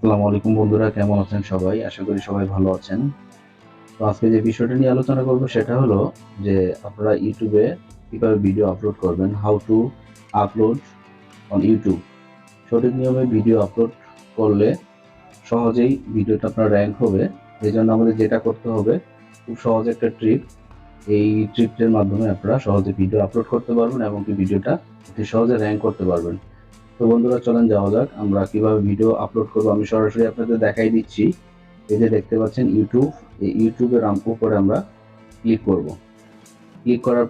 আসসালামু আলাইকুম বন্ধুরা, কেমন আছেন সবাই? আশা করি সবাই ভালো আছেন। তো আজকে যে বিষয়টা নিয়ে আলোচনা করব সেটা হলো যে আপনারা ইউটিউবে কিভাবে ভিডিও আপলোড করবেন, how to upload on YouTube. সঠিক নিয়মে ভিডিও আপলোড করলে সহজেই ভিডিওটা আপনার র‍্যাঙ্ক হবে। এজন্য আমাদের যেটা করতে হবে, খুব সহজ একটা ট্রিক। এই ট্রিকটার মাধ্যমে আপনারা সহজে ভিডিও আপলোড করতে পারবেন এবং কি ভিডিওটা অতি সহজে র‍্যাঙ্ক করতে পারবেন। তো বন্ধুরা চলেন যাওয়া যাক, আমরা কিভাবে ভিডিও আপলোড করব আমি সরাসরি আপনাদের দেখাই দিচ্ছি। এই যে দেখতে পাচ্ছেন ইউটিউব, এই ইউটিউবের উপরে আমরা ক্লিক করব। ক্লিক করার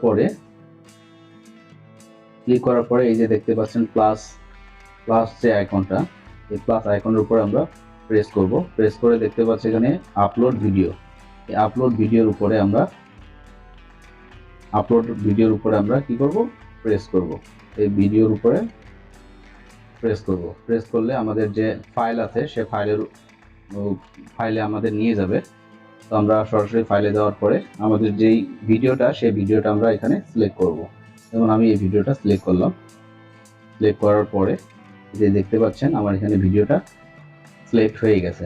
পরে এই যে দেখতে পাচ্ছেন প্লাস প্লাস যে আইকনটা, এই প্লাস আইকনের উপরে আমরা প্রেস করব। প্রেস করে দেখতে পাচ্ছি এখানে আপলোড ভিডিও। এই আপলোড ভিডিওর উপরে আমরা কি করব, প্রেস করব। এই ভিডিওর উপরে প্রেস করব। প্রেস করলে আমাদের যে ফাইল আছে সে ফাইলে আমাদের নিয়ে যাবে। তো আমরা সরাসরি ফাইলে যাওয়ার পরে আমাদের যেই ভিডিওটা, সেই ভিডিওটা আমরা এখানে সিলেক্ট করব। যেমন আমি এই ভিডিওটা সিলেক্ট করলাম। সিলেক্ট করার পরে যে দেখতে পাচ্ছেন আমার এখানে ভিডিওটা সিলেক্ট হয়ে গেছে।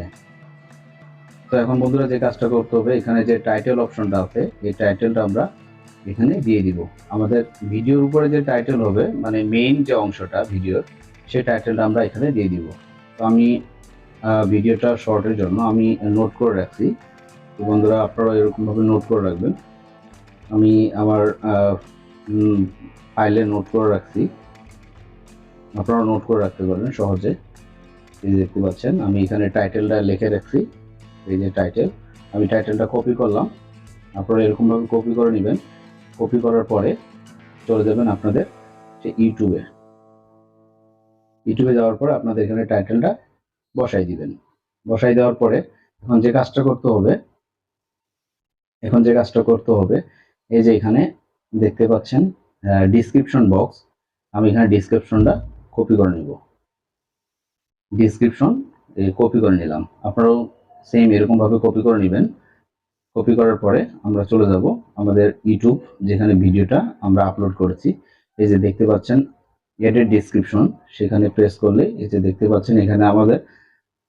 তো এখন বন্ধুরা যে কাজটা করতে হবে, এখানে যে টাইটেল অপশনটা আছে এই টাইটেলটা আমরা এখানে দিয়ে দিব। আমাদের ভিডিওর উপরে যে টাইটেল হবে, মানে মেইন যে অংশটা ভিডিওর, সেই টাইটেলটা আমরা এখানে দিয়ে দিব। তো আমি ভিডিওটা শর্টের জন্য আমি নোট করে রাখছি। তো বন্ধুরা আপনারা এরকমভাবে নোট করে রাখবেন। আমি আমার ফাইলে নোট করে রাখছি, আপনারা নোট করে রাখতে পারবেন সহজে। এই যে দেখতে পাচ্ছেন আমি এখানে টাইটেলটা লিখে রাখছি। এই যে টাইটেল, আমি টাইটেলটা কপি করলাম। আপনারা এরকমভাবে কপি করে নেবেন। কপি করার পরে চলে যাবেন আপনাদের সেই ইউটিউবে যাওয়ার পরে আপনাদের এখানে টাইটেলটা বসাই দিবেন। বসাই দেওয়ার পরে এখন যে কাজটা করতে হবে, এই যে এখানে দেখতে পাচ্ছেন ডিসক্রিপশন বক্স, আমি এখানে ডিসক্রিপশনটা কপি করে নিব। ডিসক্রিপশন কপি করে নিলাম। আপনারাও সেম এরকমভাবে কপি করে নেবেন। কপি করার পরে আমরা চলে যাব আমাদের ইউটিউব, যেখানে ভিডিওটা আমরা আপলোড করেছি। এই যে দেখতে পাচ্ছেন এডেড ডিসক্রিপশন, সেখানে প্রেস করলে এই যে দেখতে পাচ্ছেন এখানে আমাদের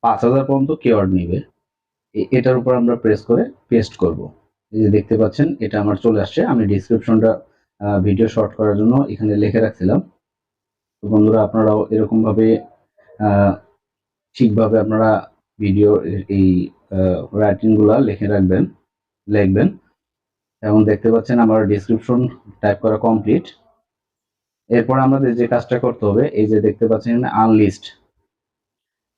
5000 পর্যন্ত কিওয়ার্ড নিবে। এটার উপর আমরা প্রেস করে পেস্ট করব। এই যে দেখতে পাচ্ছেন এটা আমার চলে আসছে। আমি ডিসক্রিপশনটা ভিডিও শর্ট করার জন্য এখানে লিখে রাখছিলাম। তো বন্ধুরা আপনারাও এরকমভাবে ঠিকভাবে আপনারা ভিডিও এই রাইটিংগুলো লিখবেন। এখন দেখতে পাচ্ছেন আমার ডিসক্রিপশন টাইপ করা কমপ্লিট। এরপর আমাদের যে কাজটা করতে হবে, এই যে দেখতে পাচ্ছেন আনলিস্ট,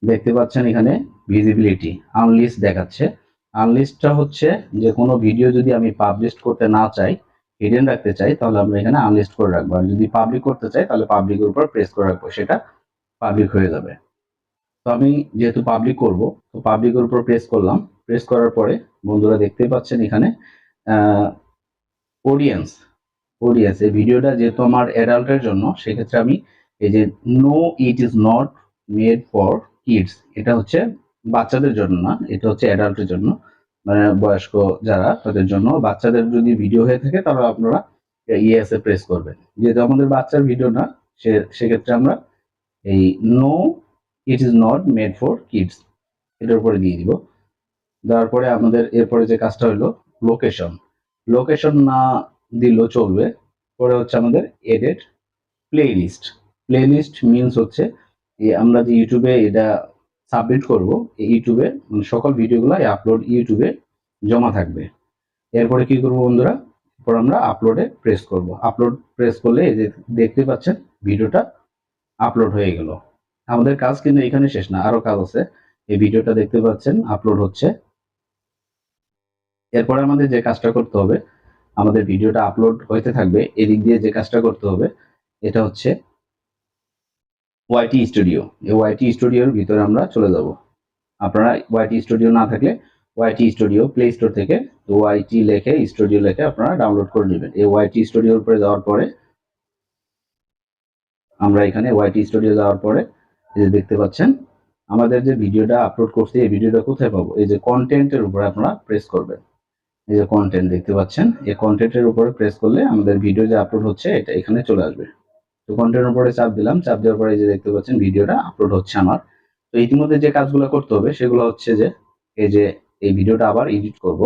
দেখতে পাচ্ছেন এখানে ভিজিবিলিটি আনলিস্ট দেখাচ্ছে। আনলিস্টটা হচ্ছে যে কোনো ভিডিও যদি আমি পাবলিশ করতে না চাই, হিডেন রাখতে চাই, তাহলে আমরা এখানে আনলিস্ট করে রাখবো। আর যদি পাবলিক করতে চাই তাহলে পাবলিকের উপর প্রেস করে রাখবো, সেটা পাবলিক হয়ে যাবে। তো আমি যেহেতু পাবলিক করব, তো পাবলিকের উপর প্রেস করলাম। প্রেস করার পরে বন্ধুরা দেখতে পাচ্ছেন এখানে অডিয়েন্স এই ভিডিওটা যেহেতু আমার অ্যাডাল্টের জন্য, সেক্ষেত্রে আমি এই যে no it is not made for kids, এটা হচ্ছে বাচ্চাদের জন্য না, এটা হচ্ছে অ্যাডাল্টের জন্য, মানে বয়স্ক যারা তাদের জন্য। বাচ্চাদের যদি ভিডিও হয়ে থাকে তাহলে আপনারা ইয়েস এ প্রেস করবেন। যেহেতু আমাদের বাচ্চার ভিডিও না, সেক্ষেত্রে আমরা এই no it is not made for kids এটার উপরে দিয়ে দিব। দেওয়ার পরে আমাদের এরপরে যে কাজটা হলো লোকেশন না দিলেও চলবে। পরে হচ্ছে আমাদের এডেড প্লেলিস্ট মিনস হচ্ছে আমরা যে ইউটিউবে এটা সাবমিট করব, এই ইউটিউবে মানে সকল ভিডিওগুলো আপলোড ইউটিউবে জমা থাকবে। এরপরে কি করব বন্ধুরা, এরপর আমরা আপলোডে প্রেস করব। আপলোড প্রেস করলে এই যে দেখতে পাচ্ছেন ভিডিওটা আপলোড হয়ে গেল। আমাদের কাজ কিন্তু এখানে শেষ না, আরো কাজ আছে। এই ভিডিওটা দেখতে পাচ্ছেন আপলোড হচ্ছে। এরপরে আমাদের যে কাজটা করতে হবে, আমাদের ভিডিওটা আপলোড হইতে থাকবে, এদিক দিয়ে যে কাজটা করতে হবে এটা হচ্ছে ওয়াইটি স্টুডিও। এই ওয়াইটি স্টুডিওর ভিতরে আমরা চলে যাব। আপনারা ওয়াইটি স্টুডিও না থাকলে ওয়াইটি স্টুডিও প্লে স্টোর থেকে ওয়াইটি লেখে স্টুডিও লেখে আপনারা ডাউনলোড করে নেবেন। এই ওয়াইটি স্টুডিওর উপরে যাওয়ার পরে আমরা এখানে ওয়াইটি স্টুডিও যাওয়ার পরে এই যে দেখতে পাচ্ছেন আমাদের যে ভিডিওটা আপলোড করছি, এই ভিডিওটা কোথায় পাবো, এই যে কন্টেন্টের উপরে আপনারা প্রেস করবেন। এই যে কন্টেন্ট দেখতে পাচ্ছেন, এই কন্টেন্টের উপরে প্রেস করলে আমাদের ভিডিও যে আপলোড হচ্ছে এটা এখানে চলে আসবে। তো কন্টেন্টের উপরে চাপ দিলাম। চাপ দেওয়ার পরে এই যে দেখতে পাচ্ছেন ভিডিওটা আপলোড হচ্ছে আমার। তো ইতিমধ্যে যে কাজগুলো করতে হবে সেগুলো হচ্ছে যে এই যে এই ভিডিওটা আবার এডিট করব।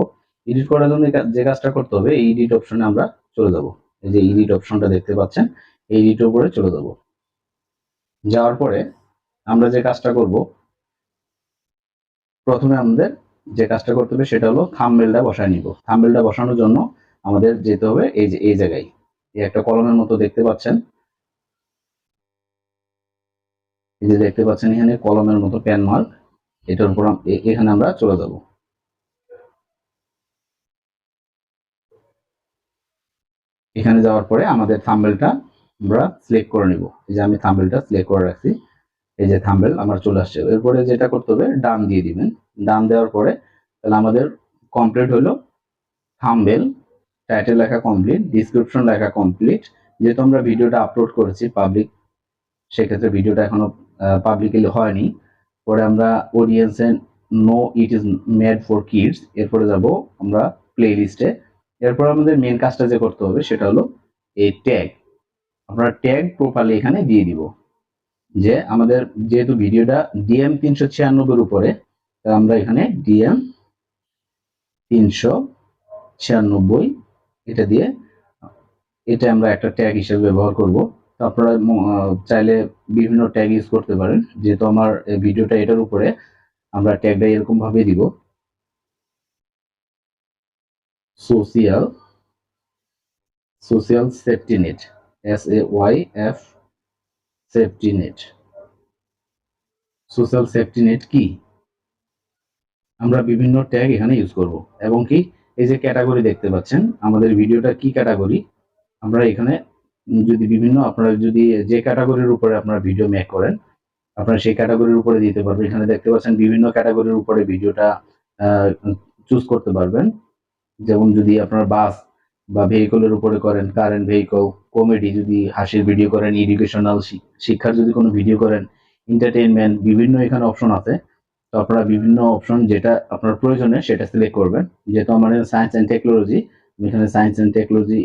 এডিট করার জন্য যে কাজটা করতে হবে, এই এডিট অপশনে আমরা চলে যাব। এই যে এডিট অপশনটা দেখতে পাচ্ছেন, এই এডিটের উপরে চলে যাব। যাওয়ার পরে আমরা যে কাজটা করব, প্রথমে আমাদের যে কাজটা করতে হবে সেটা হলো থাম্বনেলটা বসায় নিব। থাম্বনেলটা বসানোর জন্য আমাদের যেতে হবে এই যে এই জায়গায়, এই একটা কলমের মতো দেখতে পাচ্ছেন, এই যে দেখতে পাচ্ছেন এখানে কলমের মতো পেন মার্ক, এটার উপর এখানে আমরা চলে যাব। এখানে যাওয়ার পরে আমাদের থাম্বনেলটা আমরা সিলেক্ট করে নিব। এই যে আমি থাম্বনেলটা সিলেক্ট করে রাখছি, এই যে থাম্বনেল আমার চলে আসছে। এরপরে যেটা করতে হবে, ডান দিয়ে দিবেন। ডান দেওয়ার পরে তাহলে আমাদের কমপ্লিট হলো থাম্বনেল, টাইটেল লেখা কমপ্লিট, ডিসক্রিপশন লেখা কমপ্লিট। যেহেতু আমরা ভিডিওটা আপলোড করেছি পাবলিক, সেক্ষেত্রে ভিডিওটা এখনো পাবলিকলি হয়নি। পরে আমরা অডিয়েন্সে no it is made for kids, এরপরে যাব আমরা প্লে লিস্টে। এরপর আমাদের মেন কাজটা যে করতে হবে সেটা হলো এই ট্যাগ। আমরা ট্যাগ প্রপারলি এখানে দিয়ে দিব, যে আমাদের যেহেতু ভিডিওটা ডিএম 396 উপরে, আমরা এখানে ডিএম 396 এটা দিয়ে এটা আমরা একটা ট্যাগ হিসেবে ব্যবহার করব। তো আপনারা চাইলে বিভিন্ন ট্যাগ ইউজ করতে পারেন। যেহেতু আমার ভিডিওটা এটার উপরে, আমরা ট্যাগটা এরকম ভাবে দিব, social social safety net, SAYF safety net. Social safety net কি, আমরা বিভিন্ন ট্যাগ এখানে ইউজ করব। এবং কি এই যে ক্যাটাগরি দেখতে পাচ্ছেন, আমাদের ভিডিওটা কি ক্যাটাগরি, আমরা এখানে যদি বিভিন্ন, আপনারা যদি যে ক্যাটাগরির উপরে আপনারা ভিডিও মেক করেন, আপনারা সেই ক্যাটাগরির উপরে দিতে পারবেন। এখানে দেখতে পাচ্ছেন বিভিন্ন ক্যাটাগরির উপরে ভিডিওটা চুজ করতে পারবেন। যেমন যদি আপনার বাস বা ভেহিকলের উপরে করেন, কারেন্ট ভেহিকল, কমেডি যদি হাসির ভিডিও করেন, এডুকেশনাল শিক্ষার যদি কোনো ভিডিও করেন, এন্টারটেইনমেন্ট, বিভিন্ন এখানে অপশন আছে। তো আপনারা বিভিন্ন অপশন যেটা আপনার প্রয়োজনে সেটা সিলেক্ট করবেন। যেহেতু আমার সায়েন্স অ্যান্ড টেকনোলজি, আমি এখানে সায়েন্স অ্যান্ড টেকনোলজি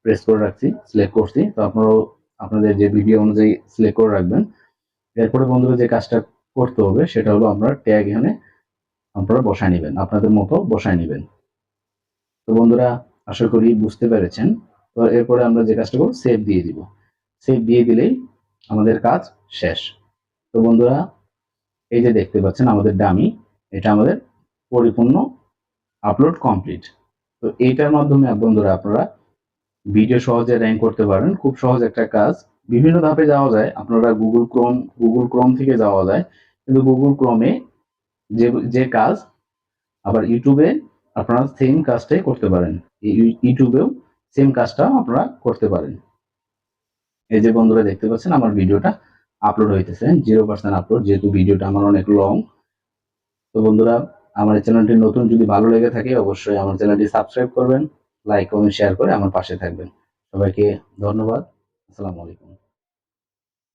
প্রেস করে রাখছি, সিলেক্ট করছি। তো আপনারাও আপনাদের যে ভিডিও অনুযায়ী সিলেক্ট করে রাখবেন। এরপরে বন্ধুরা যে কাজটা করতে হবে সেটা হলো আমরা ট্যাগ এখানে আপনারা বসায় নেবেন, আপনাদের মতো বসায় নেবেন। তো বন্ধুরা আশা করি বুঝতে পেরেছেন। তো এরপরে আমরা যে কাজটা করব, সেভ দিয়ে দিব। সেভ দিয়ে দিলেই আমাদের কাজ শেষ। তো বন্ধুরা এই যে দেখতে পাচ্ছেন আমাদের ডামি, এটা আমাদের পরিপূর্ণ আপলোড কমপ্লিট। তো এইটার মাধ্যমে বন্ধুরা আপনারা ভিডিও সহজে র্যাঙ্ক করতে পারেন। খুব সহজ একটা কাজ, বিভিন্ন ধাপে যাওয়া যায়। আপনারা গুগল ক্রোম থেকে যাওয়া যায়, কিন্তু গুগল ক্রোমে যে যে কাজ, আবার ইউটিউবে আপনারা সেম কাজটাই করতে পারেন। ইউটিউবেও সেম কাজটা আপনারা করতে পারেন। এই যে বন্ধুরা দেখতে পাচ্ছেন আমার ভিডিওটা আপলোড হইতেছে, 0% আপলোড, যেহেতু ভিডিওটা আমার অনেক লং। তো বন্ধুরা আমার চ্যানেলটি নতুন, যদি ভালো লেগে থাকে অবশ্যই আমার চ্যানেলটি সাবস্ক্রাইব করবেন, লাইক কমেন্ট শেয়ার করে আমার পাশে থাকবেন। সবাইকে ধন্যবাদ। আসসালামু আলাইকুম।